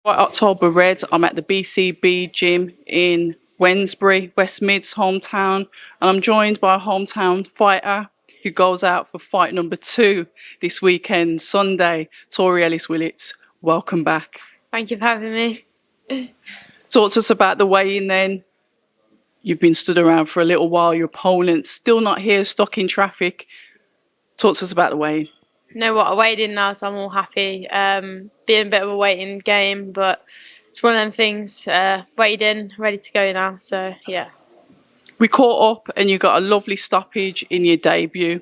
Right, October Red, I'm at the BCB gym in Wednesbury, West Mid's hometown, and I'm joined by a hometown fighter who goes out for fight number 2 this weekend, Sunday, Tori Ellis-Willetts. Welcome back. Thank you for having me. Talk to us about the weigh-in then. You've been stood around for a little while, your opponent's still not here, stuck in traffic. Talk to us about the weigh-in. You know what, I weighed in now, so I'm all happy. Being a bit of a waiting game, but it's one of them things. Weighed in, ready to go now, so yeah. We caught up and you got a lovely stoppage in your debut.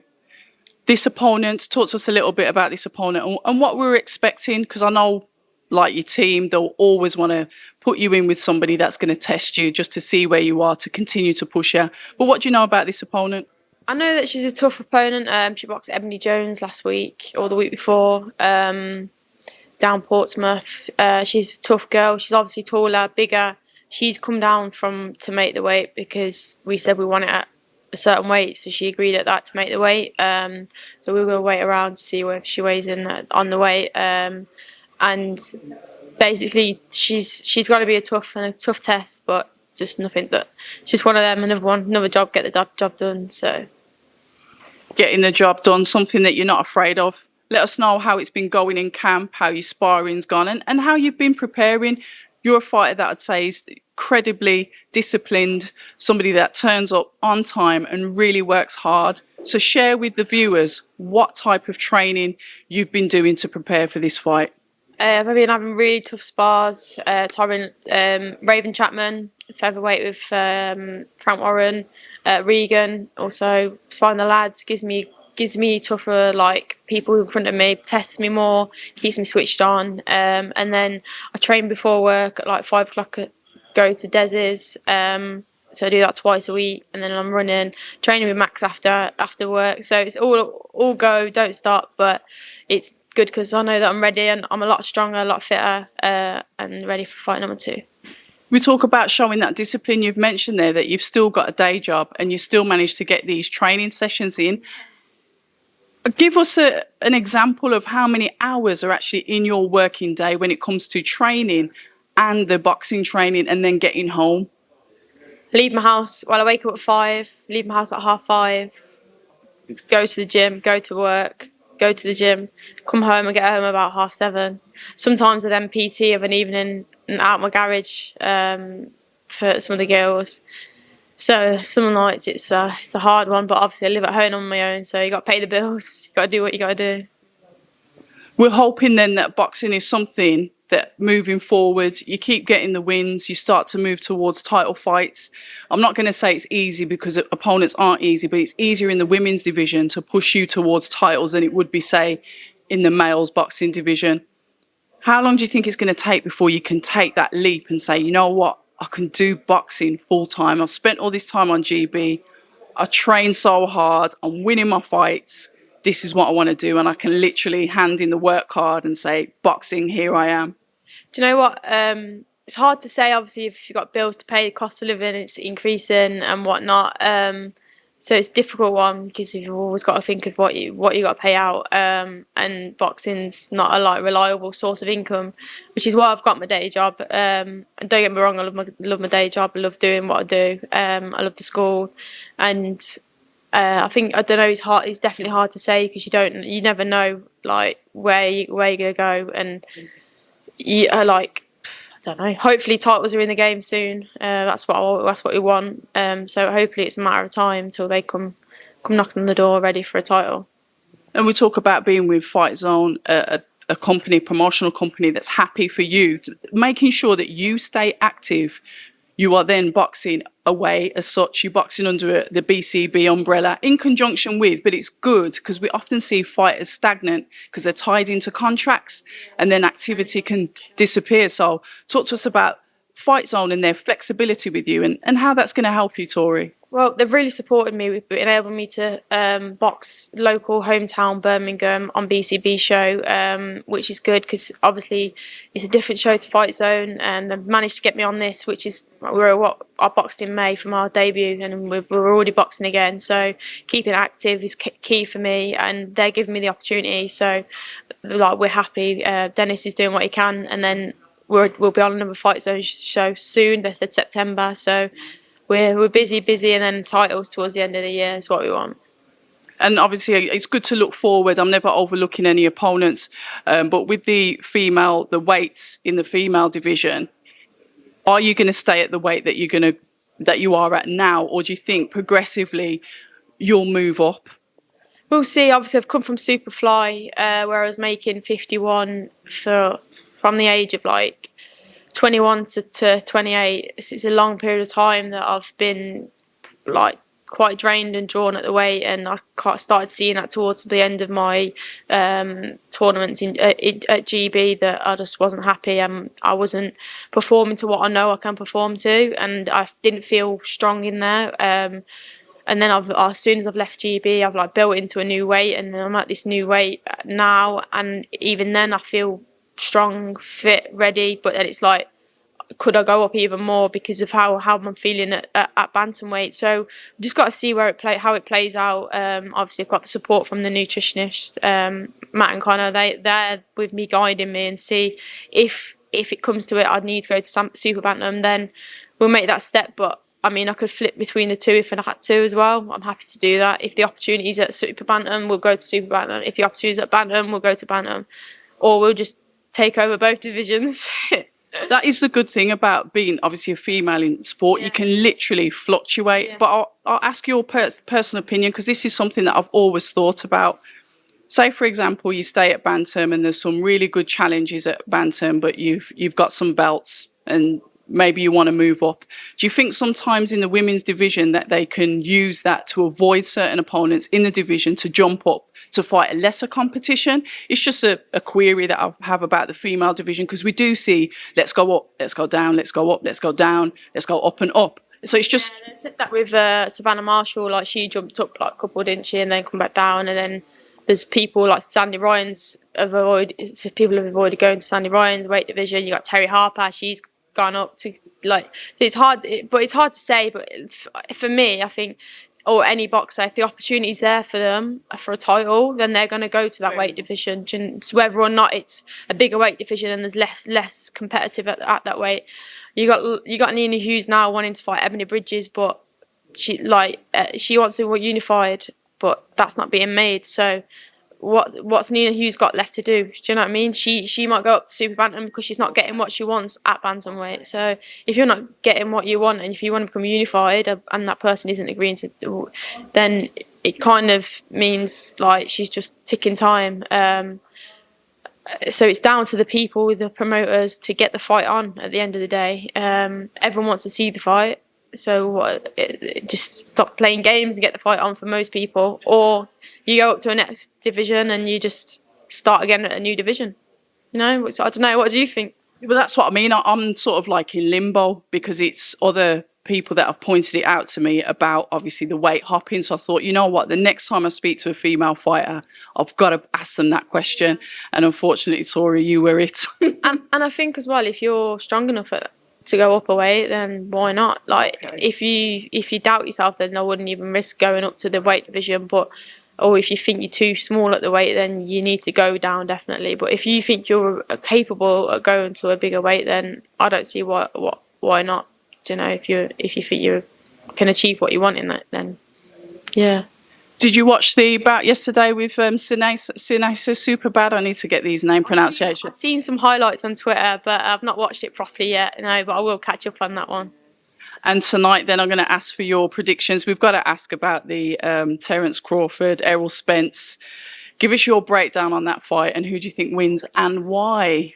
This opponent, talk to us a little bit about this opponent and what we were expecting, because I know, like your team, they'll always want to put you in with somebody that's going to test you just to see where you are, to continue to push you. But what do you know about this opponent? I know that she's a tough opponent. She boxed Ebony Jones last week or the week before, down Portsmouth. She's a tough girl. She's obviously taller, bigger. She's come down to make the weight because we said we want it at a certain weight, so she agreed at that to make the weight. So we will wait around to see where she weighs in on the weight. And basically, she's got to be a tough test, but just nothing that. It's just one of them, another job, get the job done. So getting the job done, something that you're not afraid of. Let us know how it's been going in camp, how your sparring's gone, and how you've been preparing. You're a fighter that I'd say is incredibly disciplined, somebody that turns up on time and really works hard. So share with the viewers what type of training you've been doing to prepare for this fight. I've been having really tough spars. Raven Chapman, featherweight with Frank Warren, Regan. Also, sparring the lads gives me tougher, like, people in front of me, tests me more, keeps me switched on. And then I train before work at like 5 o'clock. Go to Dez's. So I do that twice a week, and then I'm training with Max after work. So it's all go, don't stop. But it's good because I know that I'm ready and I'm a lot stronger, a lot fitter, and ready for fight number 2. We talk about showing that discipline. You've mentioned there that you've still got a day job and you still managed to get these training sessions in. Give us an example of how many hours are actually in your working day when it comes to training and the boxing training and then getting home. Leave my house, I wake up at 5, leave my house at 5:30, go to the gym, go to work, go to the gym, come home and get home about 7:30. Sometimes I then PT of an evening out my garage for some of the girls. So some nights it's a hard one, but obviously I live at home on my own, so you got to pay the bills, you got to do what you got to do. We're hoping then that boxing is something that moving forward, you keep getting the wins, you start to move towards title fights. I'm not going to say it's easy because opponents aren't easy, but it's easier in the women's division to push you towards titles than it would be, say, in the males boxing division. How long do you think it's going to take before you can take that leap and say, you know what, I can do boxing full time. I've spent all this time on GB. I train so hard. I'm winning my fights. This is what I want to do. And I can literally hand in the work card and say, boxing, here I am. Do you know what? It's hard to say, obviously, if you've got bills to pay, the cost of living, it's increasing and whatnot. So it's a difficult one because you've always got to think of what you got to pay out. And boxing's not a reliable source of income, which is why I've got my day job. And don't get me wrong, I love my day job. I love doing what I do. I love the school, and I don't know. It's definitely hard to say because you never know like where you're gonna go, and I don't know. Hopefully, titles are in the game soon. That's what we want. So hopefully, it's a matter of time till they come knocking on the door, ready for a title. And we talk about being with Fight Zone, a company, promotional company that's happy for you, making sure that you stay active. You are then boxing away as such. You're boxing under the BCB umbrella in conjunction with, but it's good because we often see fighters stagnant because they're tied into contracts and then activity can disappear. So talk to us about Fight Zone and their flexibility with you and how that's going to help you, Tori. Well, they've really supported me. They've enabled me to box local hometown Birmingham on BCB show, which is good because obviously it's a different show to Fight Zone, and they've managed to get me on this, which is I boxed in May from our debut, and we're already boxing again. So keeping active is key for me, and they're giving me the opportunity. So we're happy. Dennis is doing what he can, and then we'll be on another Fight Zone show soon. They said September, so we're busy, and then titles towards the end of the year is what we want. And obviously, it's good to look forward. I'm never overlooking any opponents, but with the weights in the female division, are you going to stay at the weight that you are at now, or do you think progressively you'll move up? We'll see. Obviously, I've come from Superfly, where I was making 51 from the age of like 21 to 28. So it's a long period of time that I've been like quite drained and drawn at the weight, and I started seeing that towards the end of my tournaments at GB, that I just wasn't happy and I wasn't performing to what I know I can perform to, and I didn't feel strong in there. And then as soon as I've left GB, I've like built into a new weight, and then I'm at this new weight now, and even then I feel strong, fit, ready, but then it's like, could I go up even more because of how I'm feeling at bantamweight? So we've just got to see how it plays out. Obviously, I've got the support from the nutritionist, Matt and Connor. They're with me, guiding me, and see if it comes to it, I'd need to go to Super Bantam. Then we'll make that step. But I mean, I could flip between the two if I had to as well. I'm happy to do that. If the opportunity's at Super Bantam, we'll go to Super Bantam. If the opportunity's at Bantam, we'll go to Bantam, or we'll just take over both divisions. That is the good thing about being obviously a female in sport. Yeah. You can literally fluctuate. Yeah. But I'll ask your personal opinion, because this is something that I've always thought about. Say, for example, you stay at Bantam and there's some really good challenges at Bantam, but you've got some belts and maybe you want to move up. Do you think sometimes in the women's division that they can use that to avoid certain opponents in the division to jump up to fight a lesser competition? It's just a query that I have about the female division, because we do see, let's go up, let's go down, let's go up, let's go down, let's go up and up. So it's just... Yeah, they said that with Savannah Marshall, like she jumped up like a couple, didn't she, and then come back down, and then there's people like Sandy Ryan's people have avoided going to Sandy Ryan's weight division. You got Terry Harper, she's gone up to like, so it's hard, but it's hard to say. But for me, I think, or any boxer, if the opportunity's there for them for a title, then they're going to go to that weight division. So whether or not it's a bigger weight division and there's less competitive at that weight, you got Nina Hughes now wanting to fight Ebony Bridges, but she wants to be unified, but that's not being made. So what's Nina Hughes got left to do? Do you know what I mean? She might go up to Super Bantam because she's not getting what she wants at bantamweight. So if you're not getting what you want, and if you want to become unified, and that person isn't agreeing to, then it kind of means like she's just ticking time. So it's down to the people, the promoters, to get the fight on at the end of the day. Everyone wants to see the fight. So just stop playing games and get the fight on for most people, or you go up to a next division and you just start again at a new division. You know, so I don't know. What do you think? Well, that's what I mean. I'm sort of like in limbo, because it's other people that have pointed it out to me about obviously the weight hopping. So I thought, you know what, the next time I speak to a female fighter, I've got to ask them that question. And unfortunately, Tori, you were it. and I think as well, if you're strong enough to go up a weight, then why not? Like, okay. if you doubt yourself, then I wouldn't even risk going up to the weight division. Or if you think you're too small at the weight, then you need to go down, definitely. But if you think you're capable of going to a bigger weight, then I don't see why not. Do you know, if you think you can achieve what you want in that, then yeah. Did you watch the bout yesterday with Sinasa Super Bad? I need to get these name pronunciations. I've seen some highlights on Twitter, but I've not watched it properly yet. No, but I will catch up on that one. And tonight, then, I'm going to ask for your predictions. We've got to ask about the Terence Crawford, Errol Spence. Give us your breakdown on that fight, and who do you think wins and why?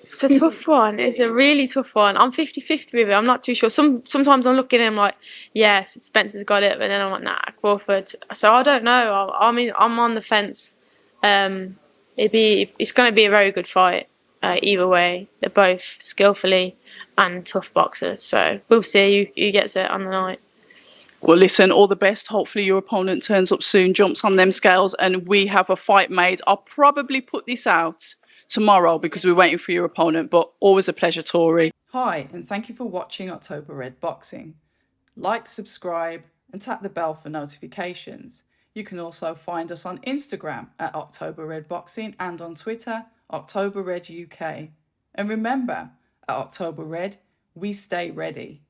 It's a tough one. It's a really tough one. I'm 50-50 with it. I'm not too sure. Sometimes I'm looking at him like, yes, Spencer's got it, but then I'm like, nah, Crawford. So I don't know. I mean, I'm on the fence. It's going to be a very good fight either way. They're both skillfully and tough boxers. So we'll see who gets it on the night. Well, listen, all the best. Hopefully your opponent turns up soon, jumps on them scales, and we have a fight made. I'll probably put this out tomorrow because we're waiting for your opponent, but always a pleasure, Tori. Hi, and thank you for watching October Red Boxing. Like, subscribe, and tap the bell for notifications. You can also find us on Instagram at October Red Boxing and on Twitter, October Red UK. And remember, at October Red, we stay ready.